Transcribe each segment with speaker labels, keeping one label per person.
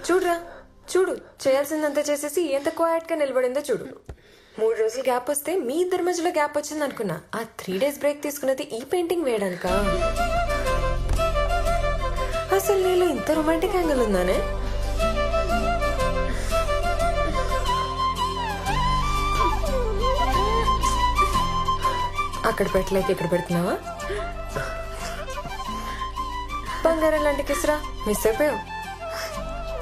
Speaker 1: చూడురా చూడు, చేయాల్సిందంతా చేసేసి ఎంత క్వైట్ గా నిలబడిందో చూడు. 3 రోజులు గ్యాప్ వస్తే మీ ఇద్దరి మధ్యలో గ్యాప్ వచ్చింది అనుకున్నా. ఆ 3 days బ్రేక్ తీసుకున్నది ఈ పెయింటింగ్ వేయడానికా? అసలు నీలో ఇంత రొమాంటిక్ యాంగిల్ ఉందానే? అక్కడ పెట్టలేక ఇక్కడ పెడుతున్నావా? బంగారం లాంటి కిసరా మిస్ అయిపోయావు.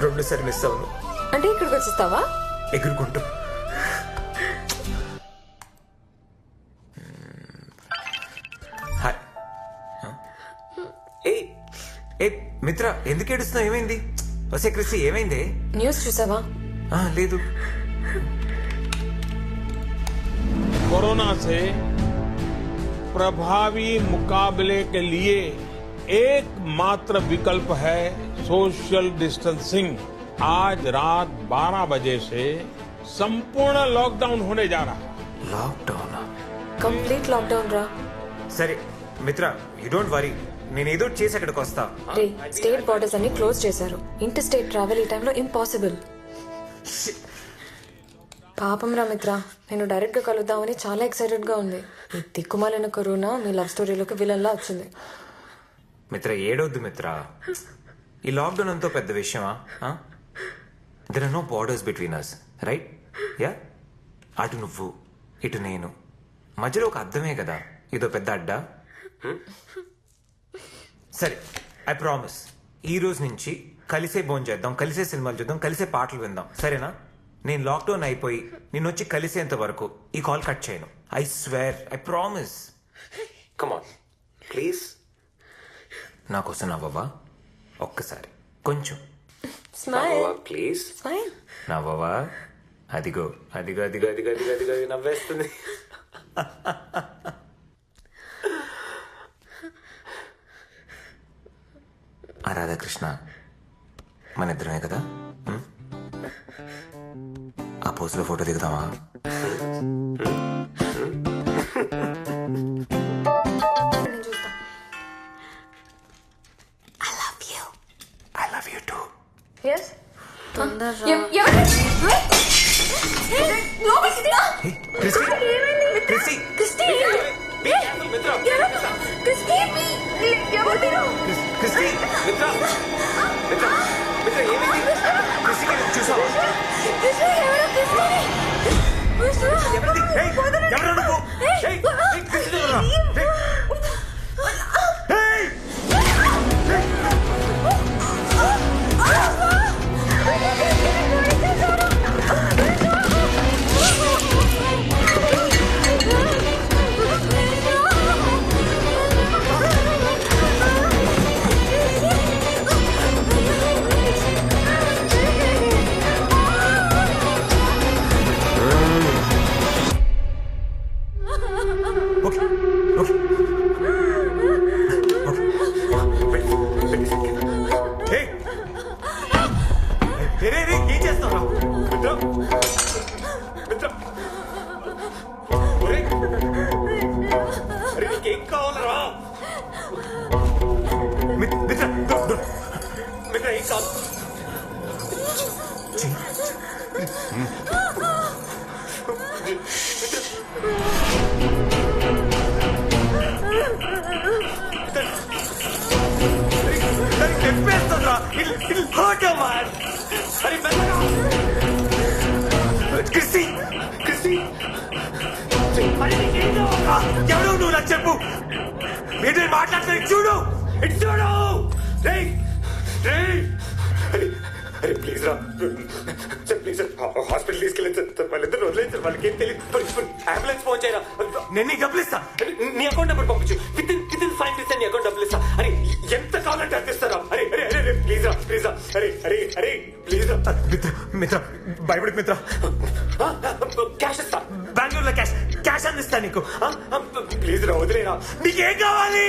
Speaker 2: 2 సార్లు మిస్ అవును.
Speaker 1: అంటే ఇక్కడికి వచ్చిస్తావా
Speaker 2: ఎగురుకుంటూ? హాయ్. ఏ ఏ మిత్ర, ఎందుకు ఏడుస్తున్నావు? ఏమైంది? వసే క్రిస్టి, ఏమైంది?
Speaker 1: న్యూస్ చూసావా?
Speaker 2: లేదు.
Speaker 3: कोरोना से प्रभावी मुकाबले के लिए एकमात्र विकल्प है सोशल डिस्टेंसिंग। आज रात 12 बजे से संपूर्ण लॉकडाउन होने जा रहा है।
Speaker 2: లాక్డౌన్?
Speaker 1: కంప్లీట్ లాక్డౌన్ రా.
Speaker 2: సరే మిత్ర, యూ డోంట్ వరీ, నేను ఏదో చేసి అక్కడికి వస్తా.
Speaker 1: రే, స్టేట్ బార్డర్స్ అన్ని క్లోజ్ చేశారు. ఇంటర్ స్టేట్ ట్రావెల్ ఈ టైంలో ఇంపాసిబుల్. పాపం రా మిత్ర, నేను డైరెక్ట్ గా కలుద్దామని చాలా ఎక్సైటెడ్ గా ఉంది. ఈ తిక్కుమాలిన కరోనా మీ లవ్ స్టోరీలోకి విలన్లా వచ్చింది.
Speaker 2: మిత్ర, ఏడవద్దు మిత్ర. ఈ లాక్డౌన్ అంతా పెద్ద విషయమా? There are no borders between us, right? Yeah, అటు నువ్వు ఇటు నేను, మధ్యలో ఒక అర్థమే కదా ఇదో పెద్ద అడ్డా. సరే, ఐ ప్రామిస్, ఈ రోజు నుంచి కలిసే భోజనం చేద్దాం, కలిసే సినిమాలు చూద్దాం, కలిసే పాటలు విందాం, సరేనా? నేను లాక్డౌన్ అయిపోయి నిన్ను వచ్చి కలిసేంత వరకు ఈ కాల్ కట్ చేయను. I swear, I promise. Come on please, నా కోసం నవ్వవా? ఒక్కసారి కొంచెం
Speaker 1: స్మైల్
Speaker 2: ప్లీజ్.
Speaker 1: స్మైల్.
Speaker 2: నవ్వవా? అదిగో అదిగో అదిగో అదిగో అదిగో అదిగో నవ్వేస్తుంది. ఆ రాధాకృష్ణ మన ఇద్దరమే కదా? ఆ పోజులో ఫోటో దిగుదామా?
Speaker 1: నేను చూస్తా.
Speaker 2: I love you too.
Speaker 1: Yes తొందరగా.
Speaker 2: ఏం చేస్తావా? నీకేం కావాలరా? మిత్ర మిత్ర, ఏం కాదు. చెప్పేస్తుందా? క్రిస్టి, క్రిస్టి, ఎవరు నువ్వు? నాకు చెప్పు. మీరు మాట్లాడుతున్నా, చూడు, ఇటు చూడు. అరే ప్లీజ్ రా సార్, ప్లీజ్ సార్, హాస్పిటల్ తీసుకెళ్ళండి సార్. వాళ్ళిద్దరు వదిలేదు సార్, వాళ్ళకి ఏం తెలియదు. అంబులెన్స్ ఫోన్ చేయరా? నేను నీకు డబ్బులు ఇస్తా. నీ అకౌంట్ నెంబర్ పంపించు. విత్ ఇన్ 5 minutes నీ అకౌంట్ డబ్బులు ఇస్తా. అరే ఎంత కావాలంటే అంత ఇస్తారా? అరే అరే అరే ప్లీజ్ రా, ప్లీజ్ రా. అరే అరే అరే ప్లీజ్ రా. మిత్ర మిత్ర, భయపడికి మిత్ర. క్యాష్ ఇస్తా, బెంగళూరులో క్యాష్ అందిస్తా నీకు. ప్లీజ్ రా, వదిలేరా. నీకేం కావాలి?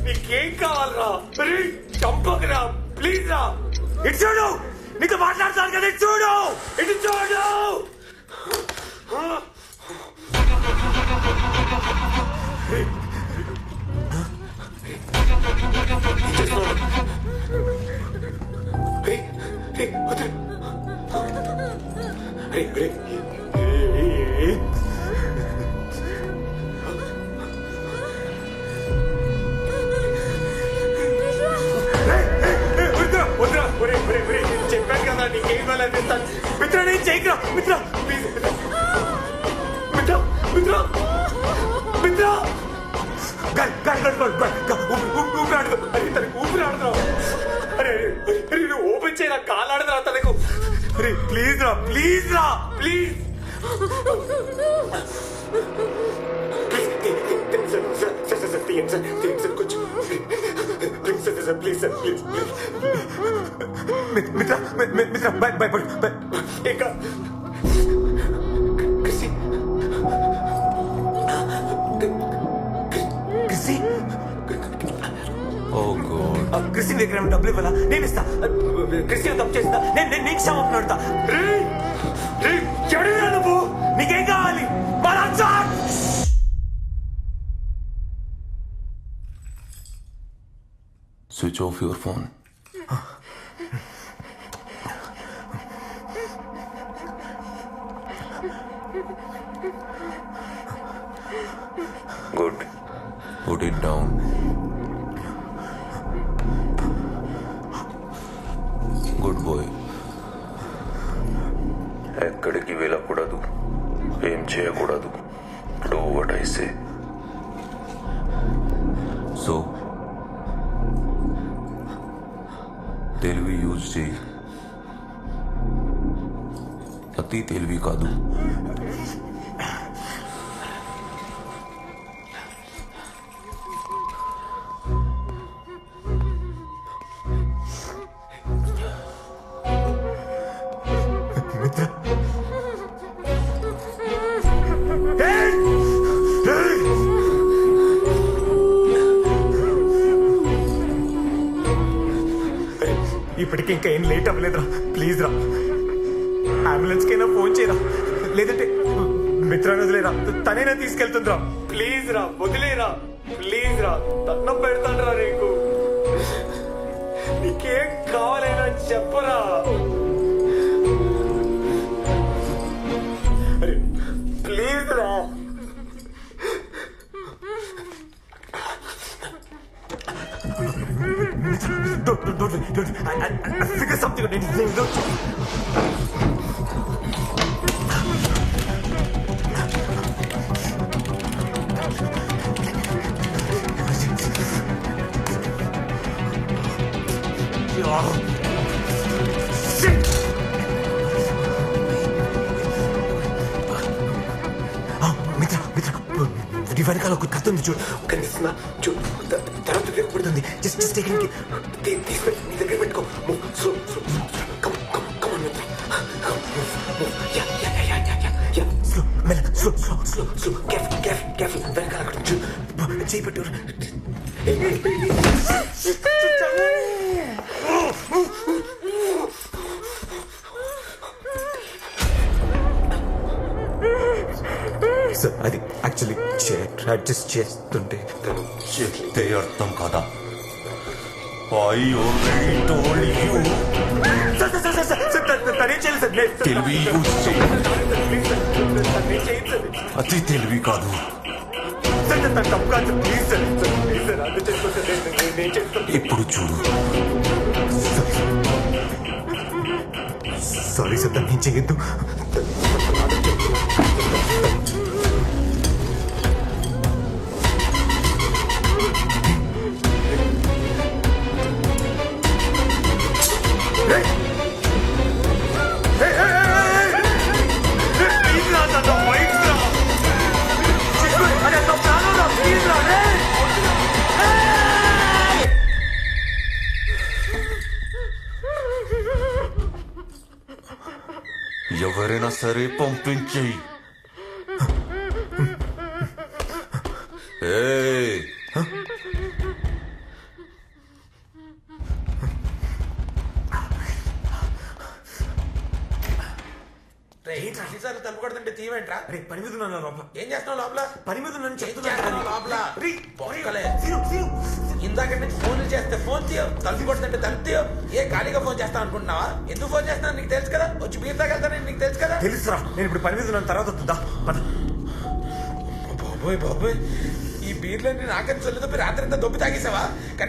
Speaker 2: నీకేం కావాలరా? అరే చంపకరా, ప్లీజ్ రా. ఇటు చూడు, నీతో మాట్లాడతాను కదా, ఇటు చూడు, ఇటు చూడు. అరే అరే చెప్పాను కదా నీకేం ఇవ్వాలనిపిస్తాను. మిత్ర నేను చేయకురా మిత్ర, ప్లీజ్ మిత్ర మిత్ర మిత్ర అరే నువ్వు ఓపెన్ చేయరా, కాలు ఆడదురా తనకు. అరే ప్లీజ్ రా ప్లీజ్ రా ప్లీజ్ కొంచెం ప్లీజ్ సార్ ప్లీజ్ మిత్ర మిత్ర భయపడు ఇంకా క్రిస్టియన్ దగ్గర డబ్బులు ఇవ్వాలా, నేను ఇస్తా. క్రిస్టియన్ తప్పు చేస్తా, నేను క్షమాపణ పెడతా. నువ్వు నీకేం కావాలి?
Speaker 4: Switch off your phone. Good, put it down. Good boy. ఎక్కడికి వెళ్ళకూడదు, ఏం చేయకూడదు. Do what I say. So తెలివి యూజ్ చేయి, అతి తెలివి కాదు.
Speaker 2: ఇప్పటికి ఇంకా ఏం లేట్ అవ్వలేదురా, ప్లీజ్ రా. అంబులెన్స్ కైనా ఫోన్ చేయరా, లేదంటే మిత్రాన్ని వదిలేరా, తనైనా తీసుకెళ్తుందిరా. ప్లీజ్ రా, వదిలేరా ప్లీజ్ రా, తన్నం పెడతాను రా నీకు. నీకేం కావాలైనా చెప్పరా. అరే ప్లీజ్ రా. Don't. I figure something out. Don't. మిత్ర వెనకాల ఒక కథ ఉంది చూడు, కనిపిస్తుందా చూడు, తర్వాత పడుతుంది. జస్ట్ టేక్ తీసుకొని నీ దగ్గర పెట్టుకో. Slow slow come come come on మిత్ర, స్లో మెల్ల slow slow slow slow careful వెనకాల అక్కడ చూడు, చేయి పెట్టు. సార్ అది యాక్చువల్లీ అడ్జస్ట్ చేస్తుంటే
Speaker 4: చెప్తే అర్థం కదా. I already told you. తెలివి యూజ్ చేయి, అతి తెలివి కాదు. ఇప్పుడు చూడు.
Speaker 2: సారీ సార్, తను ఏం చేయొద్దు.
Speaker 4: ఎవరైనా సరే పంపించేయి.
Speaker 2: తలుపు కొడుతుంటే తీవేంట్రా? రే పని మీద ఉన్నా లోపల. ఏం చేస్తున్నావు లోపల? పని మీద నన్ను చెప్తున్నా లోపల.
Speaker 5: ఇందాక నుంచి ఫోన్లు చేస్తే ఫోన్ తీయవు, తలుపు కొడుతుంటే తలుపు తీయవు. ఏ ఖాళీగా ఫోన్ చేస్తా అనుకుంటున్నావా? ఎందుకు ఫోన్ చేస్తాను నీకు తెలుసు కదా. వచ్చి బీర్ తాగలుగుతానని నీకు తెలుసు కదా.
Speaker 2: తెలుసురా, నేను ఇప్పుడు పని మీద ఉన్న తర్వాత వస్తుందా?
Speaker 5: బాబోయ్ బాబోయ్, ఈ బీర్లన్నీ నాకని చల్లి దొప్పి రాత్రి అంతా దొప్పి తాగేసావా? కనీసం